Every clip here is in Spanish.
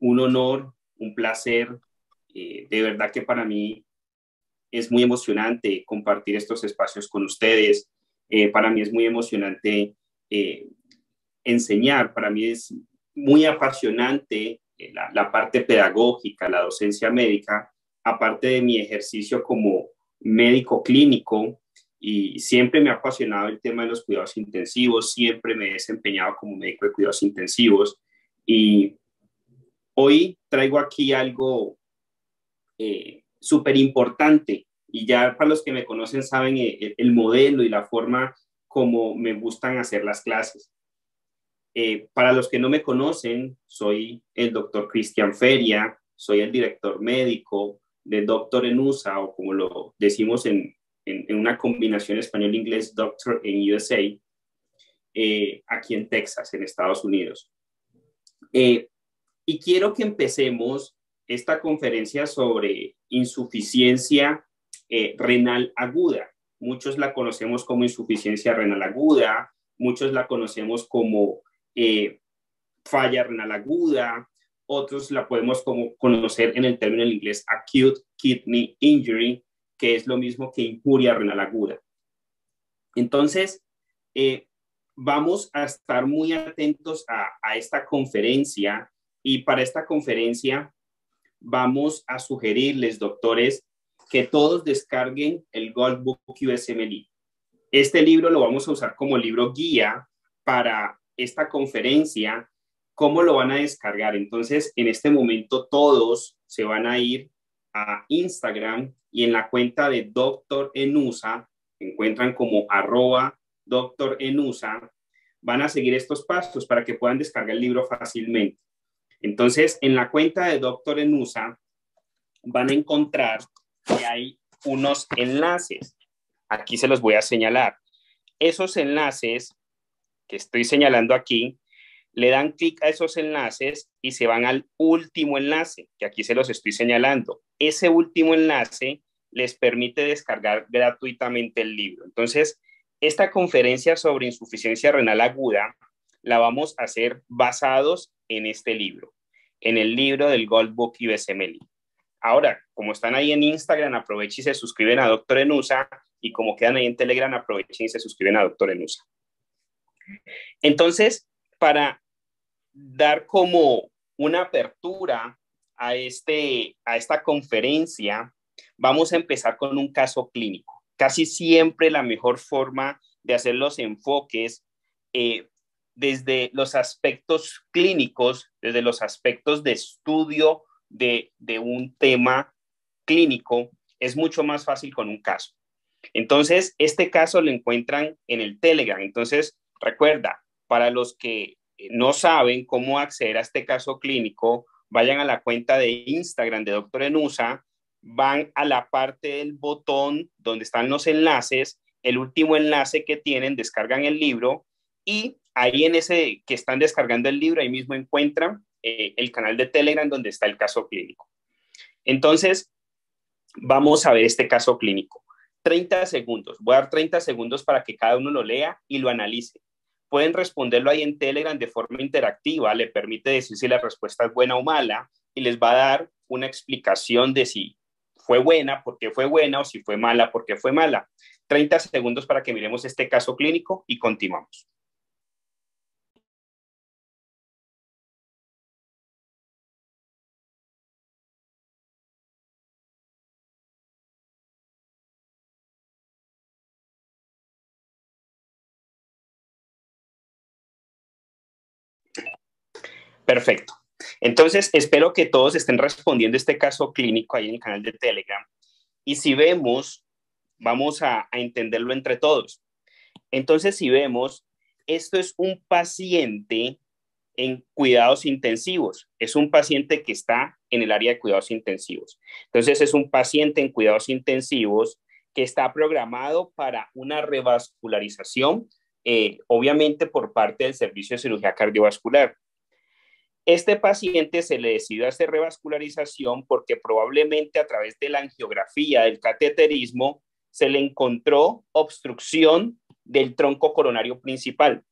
un honor, un placer. De verdad que para mí es muy emocionante compartir estos espacios con ustedes. Para mí es muy emocionante enseñar. Para mí es muy apasionante la parte pedagógica, la docencia médica, aparte de mi ejercicio como médico clínico. Y siempre me ha apasionado el tema de los cuidados intensivos, siempre me he desempeñado como médico de cuidados intensivos. Y hoy traigo aquí algo súper importante, y ya para los que me conocen saben el modelo y la forma como me gustan hacer las clases. Para los que no me conocen, soy el doctor Cristian Feria, soy el director médico de Doctor en USA, o como lo decimos en una combinación español-inglés, Doctor en USA, aquí en Texas, en Estados Unidos. Y quiero que empecemos esta conferencia sobre insuficiencia renal aguda. Muchos la conocemos como insuficiencia renal aguda, muchos la conocemos como falla renal aguda, otros la podemos conocer en el término en inglés acute kidney injury, que es lo mismo que injuria renal aguda. Entonces, vamos a estar muy atentos a esta conferencia, y para esta conferencia vamos a sugerirles, doctores, que todos descarguen el Goldbook USMLE. Este libro lo vamos a usar como libro guía para esta conferencia. ¿Cómo lo van a descargar? Entonces, en este momento todos se van a ir a Instagram, y en la cuenta de Doctor en USA, encuentran como @Doctor en USA, van a seguir estos pasos para que puedan descargar el libro fácilmente. Entonces, en la cuenta de Doctor en USA van a encontrar que hay unos enlaces. Aquí se los voy a señalar. Esos enlaces que estoy señalando aquí, le dan clic a esos enlaces y se van al último enlace, que aquí se los estoy señalando. Ese último enlace les permite descargar gratuitamente el libro. Entonces, esta conferencia sobre insuficiencia renal aguda la vamos a hacer basados en este libro, en el libro del Goldbook USMLE. Ahora, como están ahí en Instagram, aprovechen y se suscriben a Doctor en USA, y como quedan ahí en Telegram, aprovechen y se suscriben a Doctor en USA. Entonces, para dar como una apertura a esta conferencia, vamos a empezar con un caso clínico. Casi siempre la mejor forma de hacer los enfoques desde los aspectos clínicos, desde los aspectos de estudio de un tema clínico, es mucho más fácil con un caso. Entonces, este caso lo encuentran en el Telegram. Entonces, recuerda, para los que no saben cómo acceder a este caso clínico, vayan a la cuenta de Instagram de Doctor en USA, van a la parte del botón donde están los enlaces, el último enlace que tienen, descargan el libro, y ahí en ese que están descargando el libro, ahí mismo encuentran el canal de Telegram donde está el caso clínico. Entonces, vamos a ver este caso clínico. 30 segundos. Voy a dar 30 segundos para que cada uno lo lea y lo analice. Pueden responderlo ahí en Telegram de forma interactiva. Le permite decir si la respuesta es buena o mala, y les va a dar una explicación de si fue buena, por qué fue buena, o si fue mala, por qué fue mala. 30 segundos para que miremos este caso clínico y continuamos. Perfecto. Entonces, espero que todos estén respondiendo este caso clínico ahí en el canal de Telegram. Y si vemos, vamos a entenderlo entre todos. Entonces, si vemos, esto es un paciente en cuidados intensivos. Es un paciente que está en el área de cuidados intensivos. Entonces, es un paciente en cuidados intensivos que está programado para una revascularización, obviamente por parte del servicio de cirugía cardiovascular. Este paciente se le decidió hacer revascularización porque probablemente a través de la angiografía del cateterismo se le encontró obstrucción del tronco coronario principal.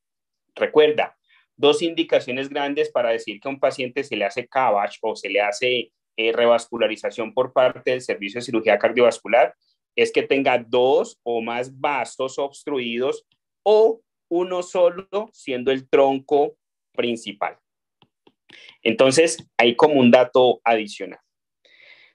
Recuerda, dos indicaciones grandes para decir que a un paciente se le hace CABG o se le hace revascularización por parte del servicio de cirugía cardiovascular es que tenga dos o más vasos obstruidos o uno solo siendo el tronco principal. Entonces, hay como un dato adicional.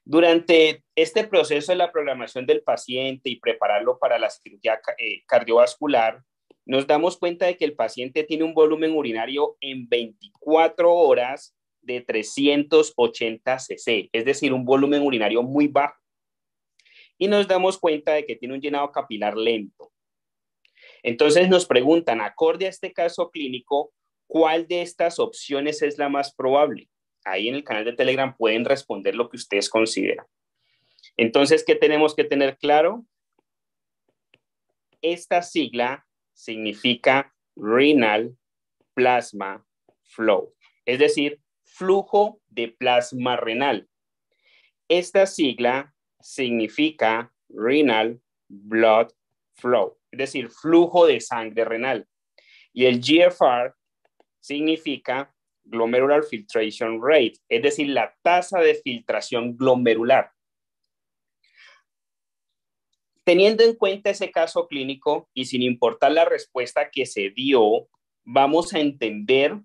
Durante este proceso de la programación del paciente y prepararlo para la cirugía cardiovascular, nos damos cuenta de que el paciente tiene un volumen urinario en 24 horas de 380 cc, es decir, un volumen urinario muy bajo. Y nos damos cuenta de que tiene un llenado capilar lento. Entonces nos preguntan, acorde a este caso clínico, ¿cuál de estas opciones es la más probable? Ahí en el canal de Telegram pueden responder lo que ustedes consideran. Entonces, ¿qué tenemos que tener claro? Esta sigla significa Renal Plasma Flow, es decir, flujo de plasma renal. Esta sigla significa Renal Blood Flow, es decir, flujo de sangre renal. Y el GFR significa Glomerular Filtration Rate, es decir, la tasa de filtración glomerular. Teniendo en cuenta ese caso clínico y sin importar la respuesta que se dio, vamos a entender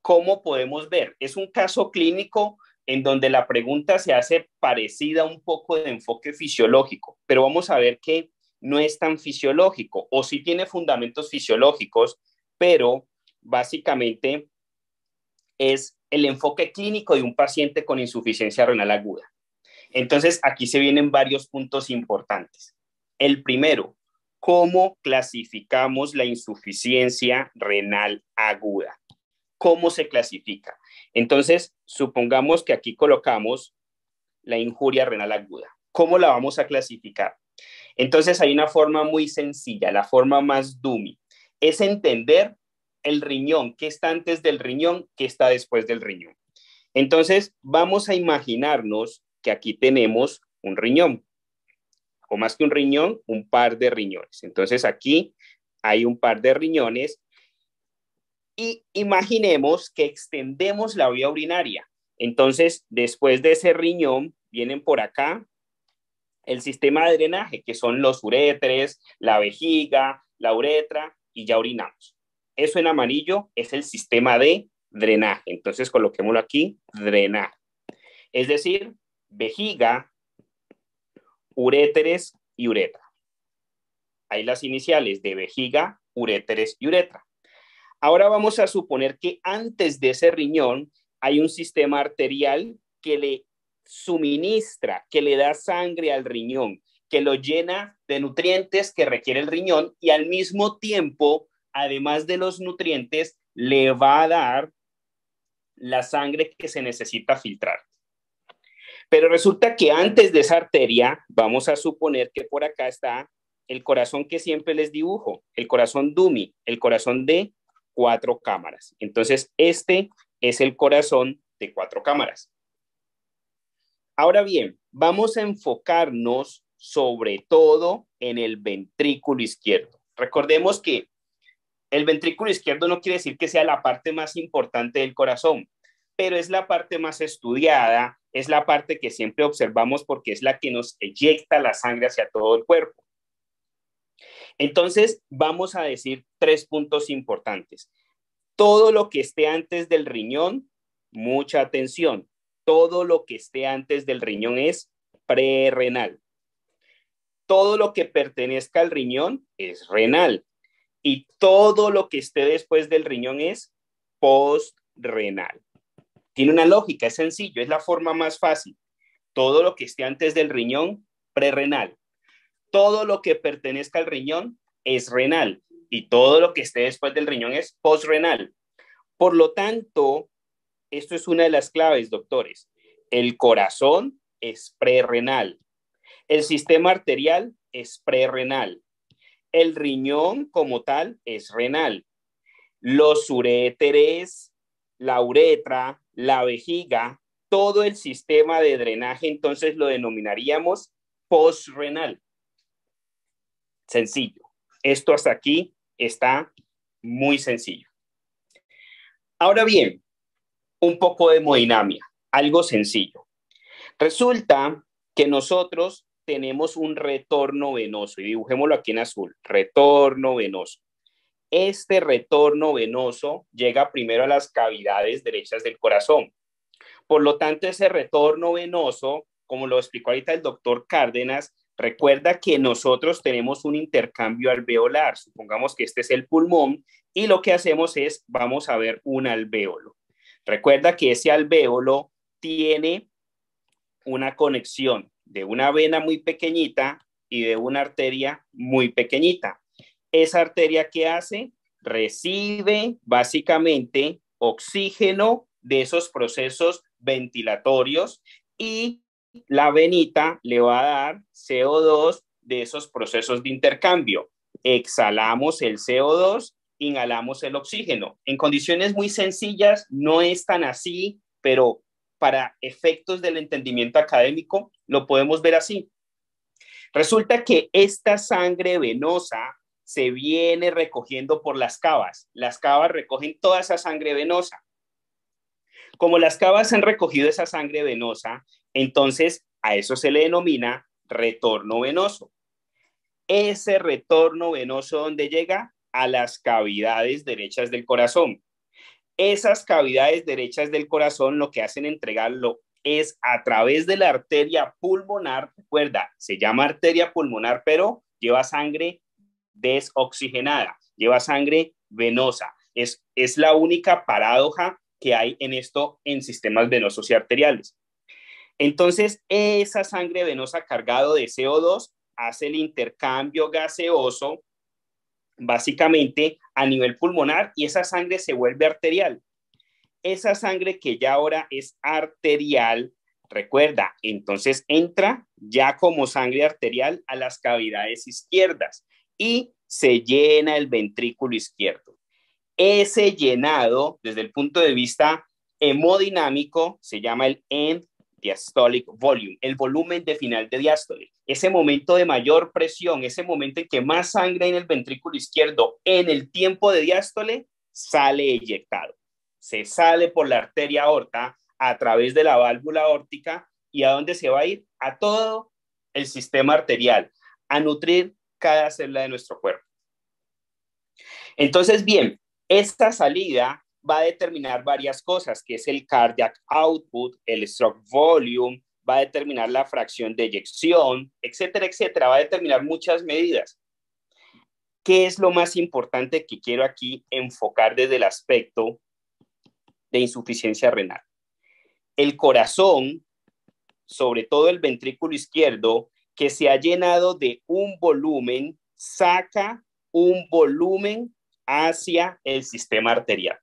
cómo podemos ver. Es un caso clínico en donde la pregunta se hace parecida un poco de enfoque fisiológico, pero vamos a ver que no es tan fisiológico o sí tiene fundamentos fisiológicos, pero básicamente es el enfoque clínico de un paciente con insuficiencia renal aguda. Entonces, aquí se vienen varios puntos importantes. El primero, ¿cómo clasificamos la insuficiencia renal aguda? ¿Cómo se clasifica? Entonces, supongamos que aquí colocamos la injuria renal aguda. ¿Cómo la vamos a clasificar? Entonces, hay una forma muy sencilla, la forma más dummy. Es entender el riñón, qué está antes del riñón, qué está después del riñón. Entonces, vamos a imaginarnos que aquí tenemos un riñón, o más que un riñón, un par de riñones. Entonces, aquí hay un par de riñones y imaginemos que extendemos la vía urinaria. Entonces, después de ese riñón, vienen por acá el sistema de drenaje, que son los uréteres, la vejiga, la uretra, y ya urinamos. Eso en amarillo es el sistema de drenaje. Entonces, coloquémoslo aquí, drenaje. Es decir, vejiga, uréteres y uretra. Hay las iniciales de vejiga, uréteres y uretra. Ahora vamos a suponer que antes de ese riñón hay un sistema arterial que le suministra, que le da sangre al riñón, que lo llena de nutrientes que requiere el riñón y al mismo tiempo, además de los nutrientes, le va a dar la sangre que se necesita filtrar. Pero resulta que antes de esa arteria, vamos a suponer que por acá está el corazón que siempre les dibujo, el corazón dummy, el corazón de 4 cámaras. Entonces, este es el corazón de 4 cámaras. Ahora bien, vamos a enfocarnos sobre todo en el ventrículo izquierdo. Recordemos que el ventrículo izquierdo no quiere decir que sea la parte más importante del corazón, pero es la parte más estudiada, es la parte que siempre observamos porque es la que nos eyecta la sangre hacia todo el cuerpo. Entonces, vamos a decir 3 puntos importantes. Todo lo que esté antes del riñón, mucha atención, todo lo que esté antes del riñón es prerrenal. Todo lo que pertenezca al riñón es renal. Y todo lo que esté después del riñón es postrenal. Tiene una lógica, es sencillo, es la forma más fácil. Todo lo que esté antes del riñón, prerrenal. Todo lo que pertenezca al riñón es renal y todo lo que esté después del riñón es postrenal. Por lo tanto, esto es una de las claves, doctores. El corazón es prerrenal. El sistema arterial es prerrenal. El riñón como tal es renal. Los uréteres, la uretra, la vejiga, todo el sistema de drenaje, entonces lo denominaríamos postrenal. Sencillo. Esto hasta aquí está muy sencillo. Ahora bien, un poco de hemodinamia, algo sencillo. Resulta que nosotros tenemos un retorno venoso, y dibujémoslo aquí en azul, retorno venoso. Este retorno venoso llega primero a las cavidades derechas del corazón. Por lo tanto, ese retorno venoso, como lo explicó ahorita el doctor Cárdenas, recuerda que nosotros tenemos un intercambio alveolar. Supongamos que este es el pulmón y lo que hacemos es, vamos a ver un alvéolo. Recuerda que ese alvéolo tiene una conexión de una vena muy pequeñita y de una arteria muy pequeñita. Esa arteria, ¿qué hace? Recibe básicamente oxígeno de esos procesos ventilatorios y la venita le va a dar CO2 de esos procesos de intercambio. Exhalamos el CO2, inhalamos el oxígeno. En condiciones muy sencillas no es tan así, pero para efectos del entendimiento académico lo podemos ver así. Resulta que esta sangre venosa se viene recogiendo por las cavas. Las cavas recogen toda esa sangre venosa. Como las cavas han recogido esa sangre venosa, entonces a eso se le denomina retorno venoso. Ese retorno venoso, ¿dónde llega? A las cavidades derechas del corazón. Esas cavidades derechas del corazón lo que hacen entregarlo es a través de la arteria pulmonar. Recuerda, se llama arteria pulmonar, pero lleva sangre desoxigenada, lleva sangre venosa. Es la única paradoja que hay en esto en sistemas venosos y arteriales. Entonces, esa sangre venosa cargado de CO2 hace el intercambio gaseoso básicamente a nivel pulmonar y esa sangre se vuelve arterial. Esa sangre que ya ahora es arterial, recuerda, entonces entra ya como sangre arterial a las cavidades izquierdas y se llena el ventrículo izquierdo. Ese llenado, desde el punto de vista hemodinámico, se llama el end diastolic volume, el volumen de final de diástole. Ese momento de mayor presión, ese momento en que más sangre en el ventrículo izquierdo en el tiempo de diástole sale eyectado. Se sale por la arteria aorta a través de la válvula aórtica y ¿a dónde se va a ir? A todo el sistema arterial, a nutrir cada célula de nuestro cuerpo. Entonces, bien, esta salida va a determinar varias cosas, que es el cardiac output, el stroke volume, va a determinar la fracción de eyección, etcétera, etcétera, va a determinar muchas medidas. ¿Qué es lo más importante que quiero aquí enfocar desde el aspecto de insuficiencia renal? El corazón, sobre todo el ventrículo izquierdo, que se ha llenado de un volumen, saca un volumen hacia el sistema arterial.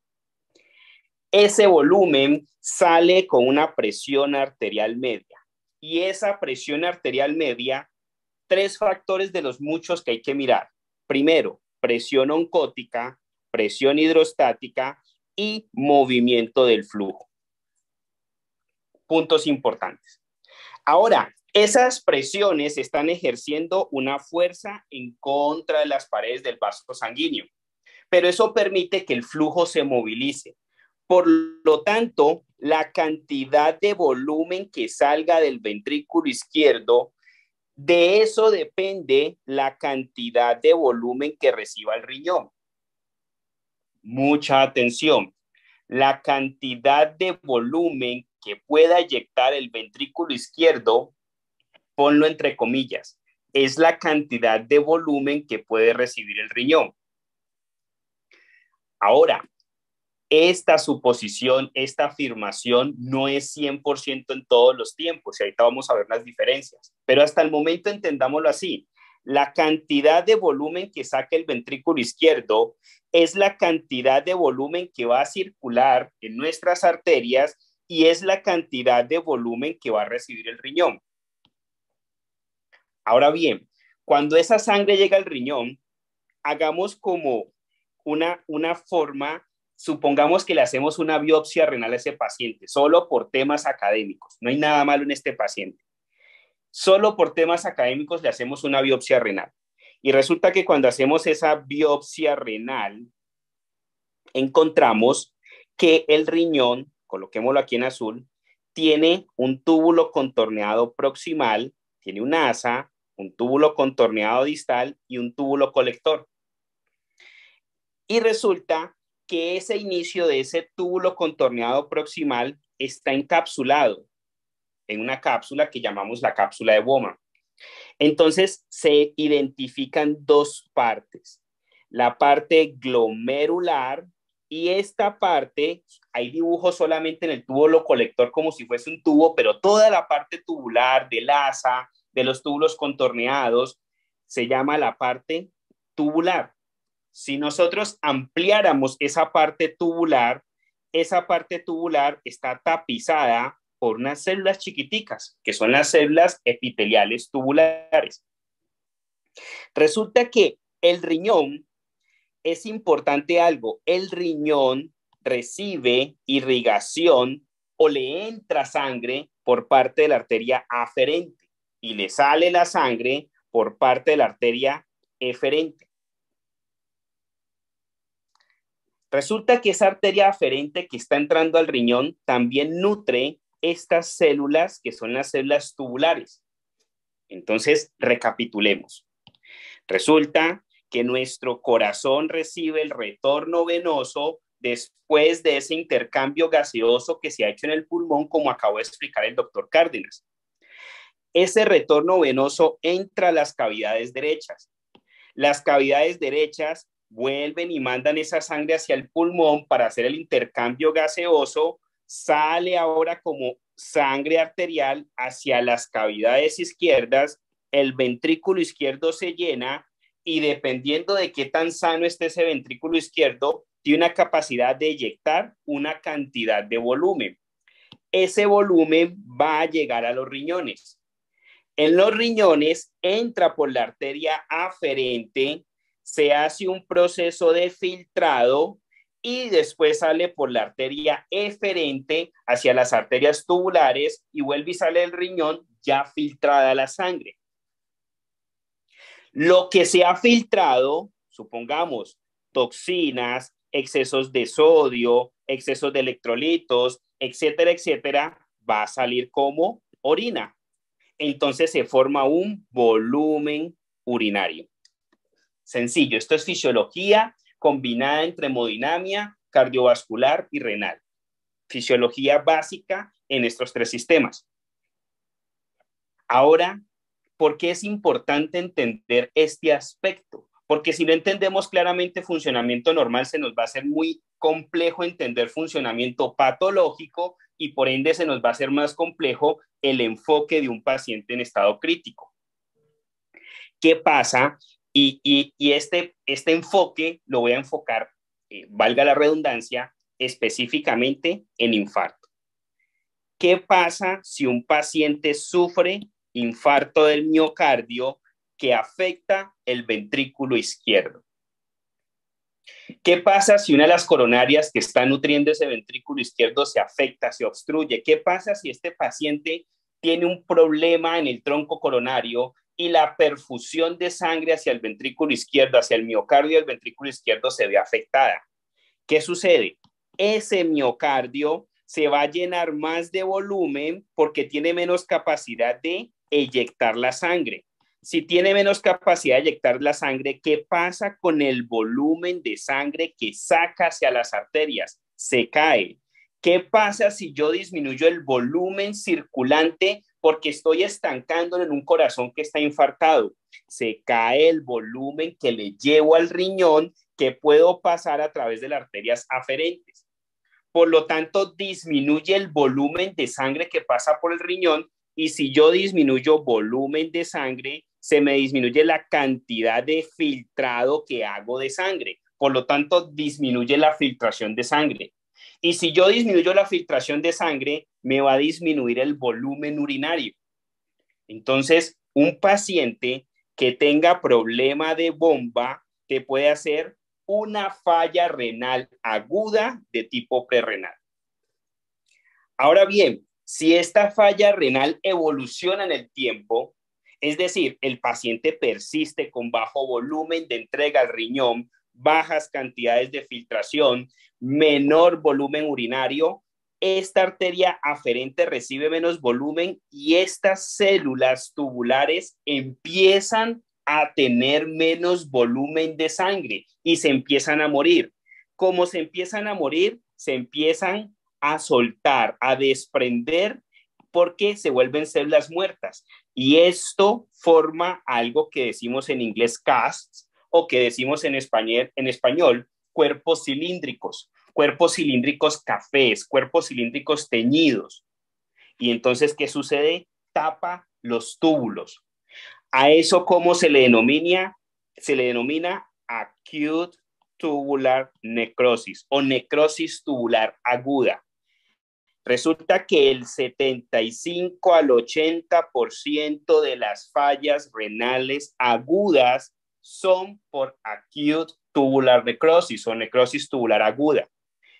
Ese volumen sale con una presión arterial media. Y esa presión arterial media, tres factores de los muchos que hay que mirar. Primero, presión oncótica, presión hidrostática y movimiento del flujo. Puntos importantes. Ahora, esas presiones están ejerciendo una fuerza en contra de las paredes del vaso sanguíneo, pero eso permite que el flujo se movilice. Por lo tanto, la cantidad de volumen que salga del ventrículo izquierdo, de eso depende la cantidad de volumen que reciba el riñón. Mucha atención. La cantidad de volumen que pueda eyectar el ventrículo izquierdo, ponlo entre comillas, es la cantidad de volumen que puede recibir el riñón. Ahora, esta suposición, esta afirmación no es 100% en todos los tiempos y ahorita vamos a ver las diferencias, pero hasta el momento entendámoslo así. La cantidad de volumen que saca el ventrículo izquierdo es la cantidad de volumen que va a circular en nuestras arterias y es la cantidad de volumen que va a recibir el riñón. Ahora bien, cuando esa sangre llega al riñón, hagamos como una forma, supongamos que le hacemos una biopsia renal a ese paciente, solo por temas académicos. No hay nada malo en este paciente. Solo por temas académicos le hacemos una biopsia renal. Y resulta que cuando hacemos esa biopsia renal, encontramos que el riñón, coloquémoslo aquí en azul, tiene un túbulo contorneado proximal, tiene un asa, un túbulo contorneado distal y un túbulo colector. Y resulta que ese inicio de ese túbulo contorneado proximal está encapsulado en una cápsula que llamamos la cápsula de Bowman. Entonces se identifican dos partes, la parte glomerular y esta parte, hay dibujos solamente en el túbulo colector como si fuese un tubo, pero toda la parte tubular del asa, de los túbulos contorneados, se llama la parte tubular. Si nosotros ampliáramos esa parte tubular está tapizada por unas células chiquiticas, que son las células epiteliales tubulares. Resulta que el riñón, es importante algo, el riñón recibe irrigación o le entra sangre por parte de la arteria aferente y le sale la sangre por parte de la arteria eferente. Resulta que esa arteria aferente que está entrando al riñón también nutre estas células que son las células tubulares. Entonces, recapitulemos. Resulta que nuestro corazón recibe el retorno venoso después de ese intercambio gaseoso que se ha hecho en el pulmón, como acabó de explicar el doctor Cárdenas. Ese retorno venoso entra a las cavidades derechas. Las cavidades derechas vuelven y mandan esa sangre hacia el pulmón para hacer el intercambio gaseoso, sale ahora como sangre arterial hacia las cavidades izquierdas, el ventrículo izquierdo se llena y dependiendo de qué tan sano esté ese ventrículo izquierdo, tiene una capacidad de eyectar una cantidad de volumen. Ese volumen va a llegar a los riñones. En los riñones entra por la arteria aferente, se hace un proceso de filtrado y después sale por la arteria eferente hacia las arterias tubulares y vuelve y sale del riñón ya filtrada la sangre. Lo que se ha filtrado, supongamos, toxinas, excesos de sodio, excesos de electrolitos, etcétera, etcétera, va a salir como orina. Entonces se forma un volumen urinario. Sencillo, esto es fisiología combinada entre hemodinamia, cardiovascular y renal. Fisiología básica en estos tres sistemas. Ahora, ¿por qué es importante entender este aspecto? Porque si no entendemos claramente funcionamiento normal, se nos va a hacer muy complejo entender funcionamiento patológico y por ende se nos va a hacer más complejo el enfoque de un paciente en estado crítico. ¿Qué pasa? Y este enfoque lo voy a enfocar, valga la redundancia, específicamente en infarto. ¿Qué pasa si un paciente sufre infarto del miocardio que afecta el ventrículo izquierdo? ¿Qué pasa si una de las coronarias que está nutriendo ese ventrículo izquierdo se afecta, se obstruye? ¿Qué pasa si este paciente tiene un problema en el tronco coronario y la perfusión de sangre hacia el ventrículo izquierdo, hacia el miocardio del ventrículo izquierdo se ve afectada? ¿Qué sucede? Ese miocardio se va a llenar más de volumen porque tiene menos capacidad de eyectar la sangre. Si tiene menos capacidad de eyectar la sangre, ¿qué pasa con el volumen de sangre que saca hacia las arterias? Se cae. ¿Qué pasa si yo disminuyo el volumen circulante porque estoy estancándolo en un corazón que está infartado? Se cae el volumen que le llevo al riñón que puedo pasar a través de las arterias aferentes. Por lo tanto, disminuye el volumen de sangre que pasa por el riñón y si yo disminuyo volumen de sangre, se me disminuye la cantidad de filtrado que hago de sangre. Por lo tanto, disminuye la filtración de sangre. Y si yo disminuyo la filtración de sangre, me va a disminuir el volumen urinario. Entonces, un paciente que tenga problema de bomba te puede hacer una falla renal aguda de tipo prerrenal. Ahora bien, si esta falla renal evoluciona en el tiempo, es decir, el paciente persiste con bajo volumen de entrega al riñón, bajas cantidades de filtración, menor volumen urinario, esta arteria aferente recibe menos volumen y estas células tubulares empiezan a tener menos volumen de sangre y se empiezan a morir. Como se empiezan a morir, se empiezan a soltar, a desprender, porque se vuelven células muertas. Y esto forma algo que decimos en inglés casts o que decimos en español cuerpos cilíndricos cafés, cuerpos cilíndricos teñidos. Y entonces, ¿qué sucede? Tapa los túbulos. A eso, ¿cómo se le denomina? Se le denomina acute tubular necrosis o necrosis tubular aguda. Resulta que el 75 al 80% de las fallas renales agudas son por acute tubular necrosis o necrosis tubular aguda.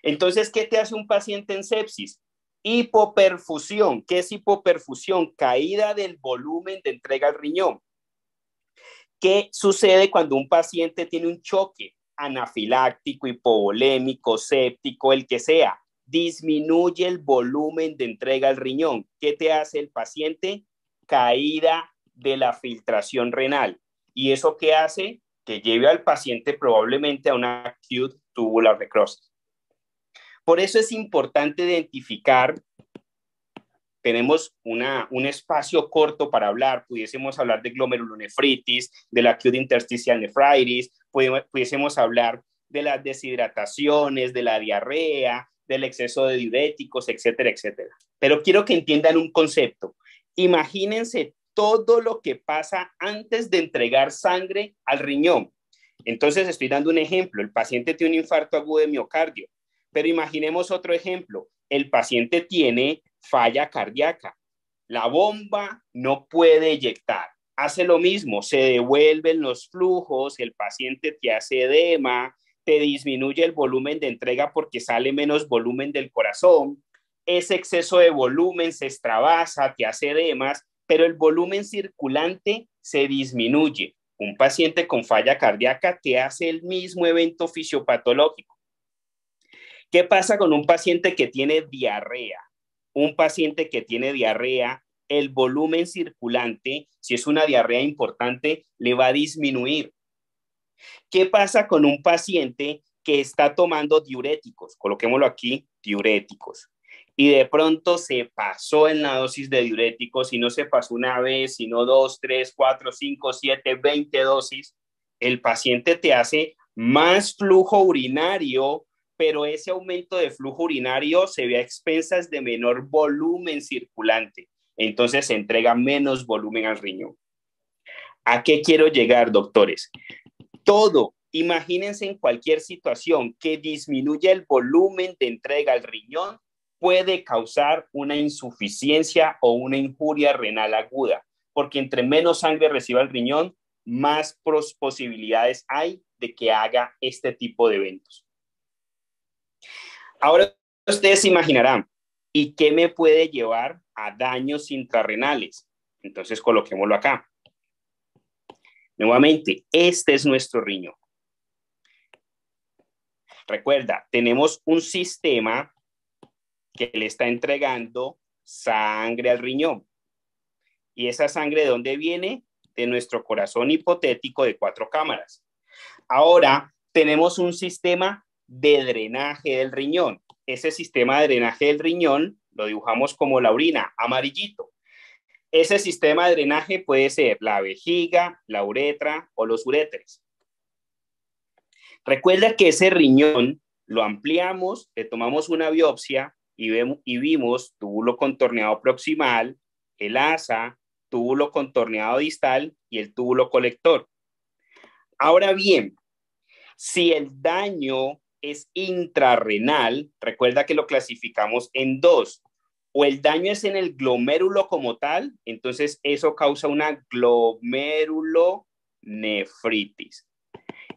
Entonces, ¿qué te hace un paciente en sepsis? Hipoperfusión. ¿Qué es hipoperfusión? Caída del volumen de entrega al riñón. ¿Qué sucede cuando un paciente tiene un choque anafiláctico, hipovolémico, séptico, el que sea? Disminuye el volumen de entrega al riñón. ¿Qué te hace el paciente? Caída de la filtración renal. ¿Y eso qué hace? Que lleve al paciente probablemente a una acute tubular necrosis. Por eso es importante identificar, tenemos un espacio corto para hablar, pudiésemos hablar de glomerulonefritis, de la acute interstitial nephritis, pudiésemos hablar de las deshidrataciones, de la diarrea, del exceso de diuréticos, etcétera, etcétera. Pero quiero que entiendan un concepto. Imagínense todo lo que pasa antes de entregar sangre al riñón. Entonces estoy dando un ejemplo. El paciente tiene un infarto agudo de miocardio, pero imaginemos otro ejemplo. El paciente tiene falla cardíaca. La bomba no puede eyectar. Hace lo mismo, se devuelven los flujos, el paciente te hace edema, te disminuye el volumen de entrega porque sale menos volumen del corazón, ese exceso de volumen se extravasa, te hace edemas, pero el volumen circulante se disminuye. Un paciente con falla cardíaca te hace el mismo evento fisiopatológico. ¿Qué pasa con un paciente que tiene diarrea? Un paciente que tiene diarrea, el volumen circulante, si es una diarrea importante, le va a disminuir. ¿Qué pasa con un paciente que está tomando diuréticos? Coloquémoslo aquí, diuréticos. Y de pronto se pasó en la dosis de diuréticos y no se pasó una vez, sino 2, 3, 4, 5, 7, 20 dosis. El paciente te hace más flujo urinario, pero ese aumento de flujo urinario se ve a expensas de menor volumen circulante. Entonces se entrega menos volumen al riñón. ¿A qué quiero llegar, doctores? Todo, imagínense en cualquier situación que disminuya el volumen de entrega al riñón, puede causar una insuficiencia o una injuria renal aguda, porque entre menos sangre reciba el riñón, más posibilidades hay de que haga este tipo de eventos. Ahora ustedes se imaginarán, ¿y qué me puede llevar a daños intrarrenales? Entonces coloquémoslo acá. Nuevamente, este es nuestro riñón. Recuerda, tenemos un sistema que le está entregando sangre al riñón. ¿Y esa sangre de dónde viene? De nuestro corazón hipotético de 4 cámaras. Ahora tenemos un sistema de drenaje del riñón. Ese sistema de drenaje del riñón lo dibujamos como la orina, amarillito. Ese sistema de drenaje puede ser la vejiga, la uretra o los uréteres. Recuerda que ese riñón lo ampliamos, le tomamos una biopsia y vimos túbulo contorneado proximal, el asa, túbulo contorneado distal y el túbulo colector. Ahora bien, si el daño es intrarrenal, recuerda que lo clasificamos en 2. O el daño es en el glomérulo como tal, entonces eso causa una glomerulonefritis.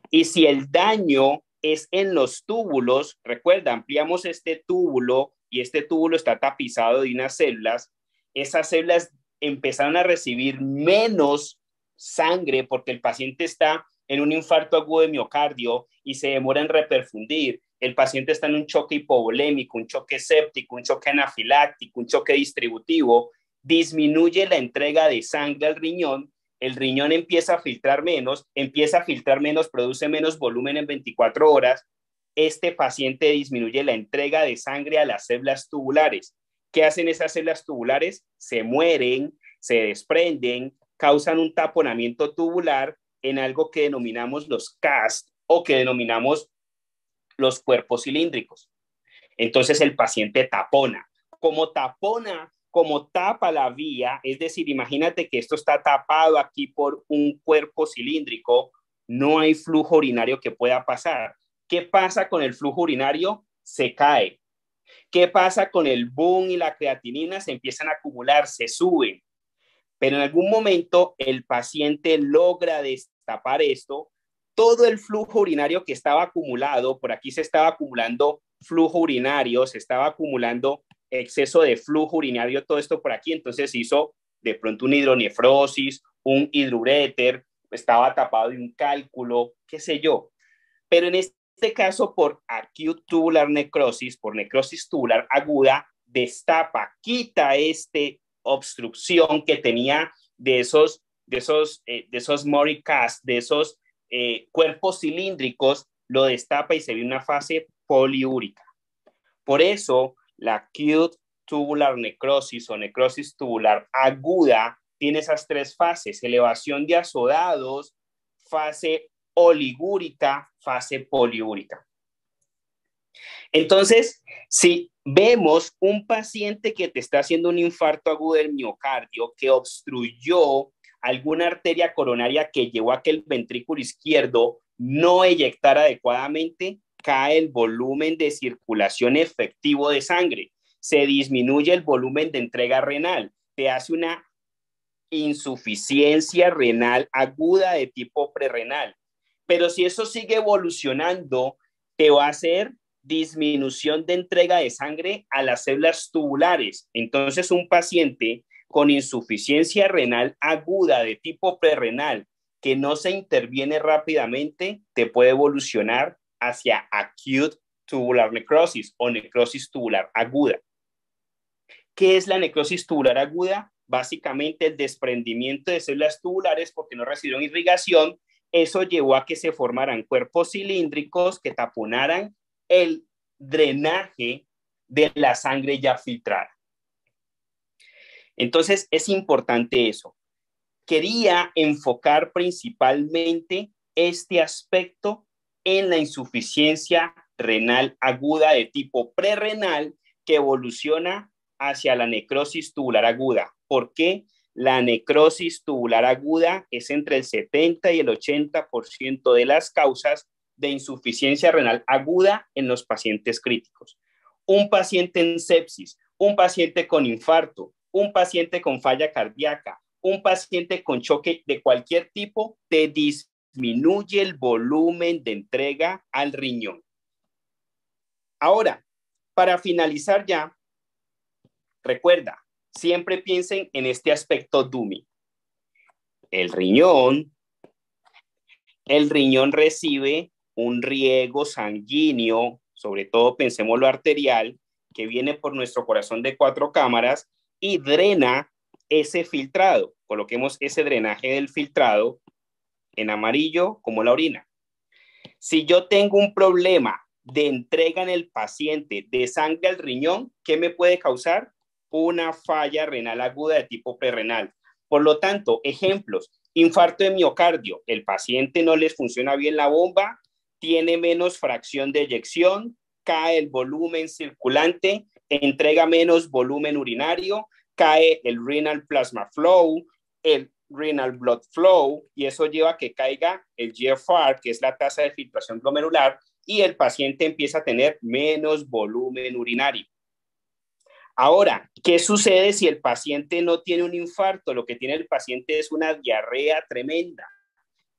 Y si el daño es en los túbulos, recuerda, ampliamos este túbulo y este túbulo está tapizado de unas células, esas células empezaron a recibir menos sangre porque el paciente está en un infarto agudo de miocardio y se demora en reperfundir, el paciente está en un choque hipovolémico, un choque séptico, un choque anafiláctico, un choque distributivo, disminuye la entrega de sangre al riñón, el riñón empieza a filtrar menos, produce menos volumen en 24 horas, este paciente disminuye la entrega de sangre a las células tubulares. ¿Qué hacen esas células tubulares? Se mueren, se desprenden, causan un taponamiento tubular en algo que denominamos los CAST o que denominamos los cuerpos cilíndricos. Entonces el paciente tapona. Como tapa la vía, es decir, imagínate que esto está tapado aquí por un cuerpo cilíndrico, no hay flujo urinario que pueda pasar. ¿Qué pasa con el flujo urinario? Se cae. ¿Qué pasa con el boom y la creatinina? Se empiezan a acumular, se suben. Pero en algún momento el paciente logra destapar esto, todo el flujo urinario que estaba acumulado, por aquí se estaba acumulando flujo urinario, se estaba acumulando exceso de flujo urinario, todo esto por aquí, entonces hizo de pronto una hidronefrosis, un hidruréter, estaba tapado de un cálculo, qué sé yo. Pero en este caso, por acute tubular necrosis, por necrosis tubular aguda, destapa, quita obstrucción que tenía de esos Mori-Cast, de esos cuerpos cilíndricos, lo destapa y se ve una fase poliúrica. Por eso, la acute tubular necrosis o necrosis tubular aguda tiene esas tres fases: elevación de azodados, fase oligúrica, fase poliúrica. Entonces, si vemos un paciente que te está haciendo un infarto agudo del miocardio, que obstruyó alguna arteria coronaria que llevó a que el ventrículo izquierdo no eyectara adecuadamente, cae el volumen de circulación efectivo de sangre, se disminuye el volumen de entrega renal, te hace una insuficiencia renal aguda de tipo prerrenal. Pero si eso sigue evolucionando, te va a hacer disminución de entrega de sangre a las células tubulares. Entonces, un paciente con insuficiencia renal aguda de tipo prerrenal que no se interviene rápidamente, te puede evolucionar hacia acute tubular necrosis o necrosis tubular aguda. ¿Qué es la necrosis tubular aguda? Básicamente el desprendimiento de células tubulares porque no recibieron irrigación. Eso llevó a que se formaran cuerpos cilíndricos que taponaran el drenaje de la sangre ya filtrada. Entonces es importante eso. Quería enfocar principalmente este aspecto en la insuficiencia renal aguda de tipo prerrenal que evoluciona hacia la necrosis tubular aguda. ¿Por qué? La necrosis tubular aguda es entre el 70 y el 80% de las causas de insuficiencia renal aguda en los pacientes críticos. Un paciente en sepsis, un paciente con infarto, un paciente con falla cardíaca, un paciente con choque de cualquier tipo, te disminuye el volumen de entrega al riñón. Ahora, para finalizar ya, recuerda, siempre piensen en este aspecto DUMI. El riñón recibe un riego sanguíneo, sobre todo pensemos lo arterial, que viene por nuestro corazón de 4 cámaras y drena ese filtrado. Coloquemos ese drenaje del filtrado en amarillo como la orina. Si yo tengo un problema de entrega en el paciente de sangre al riñón, ¿qué me puede causar? Una falla renal aguda de tipo prerrenal. Por lo tanto, ejemplos: infarto de miocardio, el paciente no les funciona bien la bomba, tiene menos fracción de eyección, cae el volumen circulante, entrega menos volumen urinario, cae el renal plasma flow, el renal blood flow, y eso lleva a que caiga el GFR, que es la tasa de filtración glomerular, y el paciente empieza a tener menos volumen urinario. Ahora, ¿qué sucede si el paciente no tiene un infarto? Lo que tiene el paciente es una diarrea tremenda.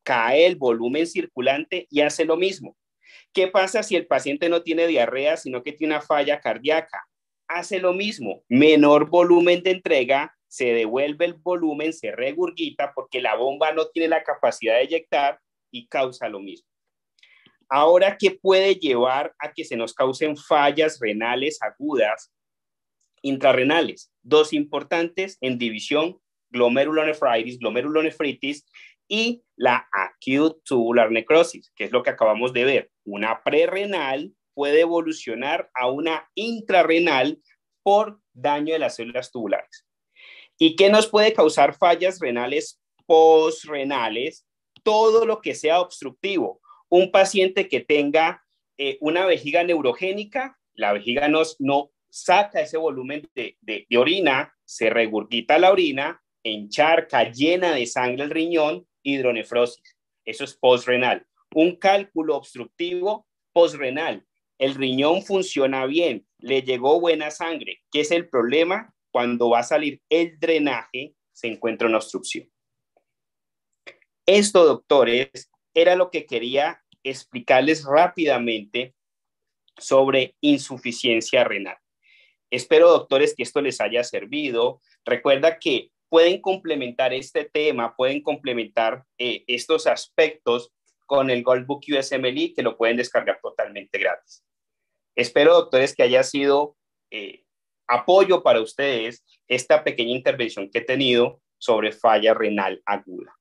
Cae el volumen circulante y hace lo mismo. ¿Qué pasa si el paciente no tiene diarrea, sino que tiene una falla cardíaca? Hace lo mismo. Menor volumen de entrega, se devuelve el volumen, se regurgita porque la bomba no tiene la capacidad de eyectar y causa lo mismo. Ahora, ¿qué puede llevar a que se nos causen fallas renales agudas intrarrenales? Dos importantes en división: glomerulonefritis y la acute tubular necrosis, que es lo que acabamos de ver. Una prerrenal puede evolucionar a una intrarrenal por daño de las células tubulares. ¿Y qué nos puede causar fallas renales postrenales? Todo lo que sea obstructivo. Un paciente que tenga una vejiga neurogénica, la vejiga no saca ese volumen de orina, se regurgita la orina, encharca, llena de sangre el riñón, hidronefrosis. Eso es postrenal. Un cálculo obstructivo postrenal. El riñón funciona bien, le llegó buena sangre. ¿Qué es el problema? Cuando va a salir el drenaje, se encuentra una obstrucción. Esto, doctores, era lo que quería explicarles rápidamente sobre insuficiencia renal. Espero, doctores, que esto les haya servido. Recuerda que pueden complementar este tema, pueden complementar estos aspectos con el Goldbook USMLE, que lo pueden descargar totalmente gratis. Espero, doctores, que haya sido apoyo para ustedes esta pequeña intervención que he tenido sobre falla renal aguda.